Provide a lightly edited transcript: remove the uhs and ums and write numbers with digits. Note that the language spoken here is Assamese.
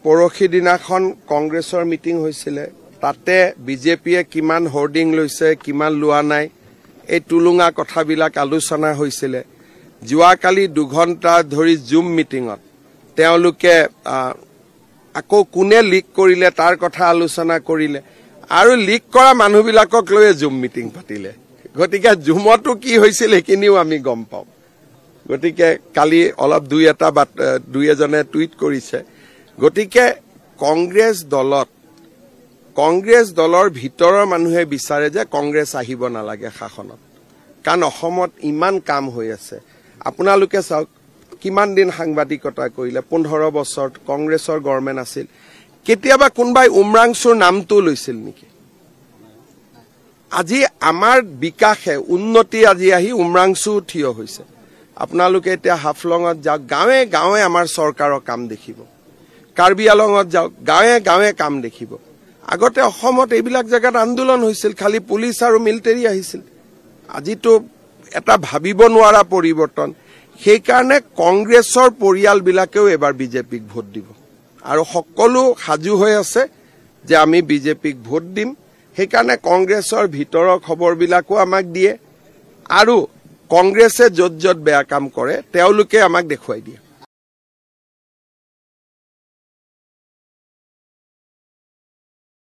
পৰখি দিনাখন কংগ্ৰেছৰ মিটিং হৈছিলে তাতে বিজেপিয়ে কিমান হোৰ্ডিং লৈছে কিমান লোৱা নাই এই টুলুঙা কথাবিলাক আলোচনা হৈছিলে যোৱাকালি 2 ঘণ্টা ধৰি জুম মিটিঙত তেওঁলোকে আকৌ কোনে লিক কৰিলে তাৰ কথা আলোচনা কৰিলে আৰু লিক কৰা মানুহবিলাকক লৈ জুম মিটিং পাতিলে গতিকে জুমতো কি হৈছিল একিনিও আমি গম পাওঁ গতিকে কালি অলপ দুই এজনে টুইট কৰিছে গতিকে কংগ্ৰেছ দলৰ ভিতৰৰ মানুহে বিচাৰে যে কংগ্ৰেছ আহিব নালাগে শাসনত কাৰণ অসমত ইমান কাম হৈ আছে আপোনালোকে চাওক কিমান দিন সাংবাদিকতা কৰিলে 15 বছৰ কংগ্ৰেছৰ গভৰ্ণমেণ্ট আছিল কেতিয়াবা কোনবাই উমৰাংচুৰ নামটো লৈছিল নেকি আজি আমাৰ বিকাশে উন্নতি আজি আহি উমৰাংচু থিয় হৈছে আপোনালোকে এতিয়া হাফলঙত যাওক গাঁৱে গাঁৱে আমাৰ চৰকাৰৰ কাম দেখিব কাৰ্বি আলঙত যাওক গাঁৱে গাঁৱে কাম দেখিব আগতে অসমত এইবিলাক জায়গাত আন্দোলন হৈছিল খালি পুলিচ আৰু মিলিটাৰী আহিছিল আজিতো এটা ভাবিব নোৱাৰা পৰিৱৰ্তন সেই কাৰণে কংগ্ৰেছৰ পৰিয়ালবিলাকেও এবাৰ বিজেপিক ভোট দিব আৰু সকলো সাজু হৈ আছে যে আমি বিজেপিক ভোট দিম সেই কাৰণে কংগ্ৰেছৰ ভিতৰৰ খবৰবিলাকো আমাক দিয়ে আৰু কংগ্ৰেছে যত যত বেয়া কাম কৰে তেওঁলোকে আমাক দেখুৱাই দিয়ে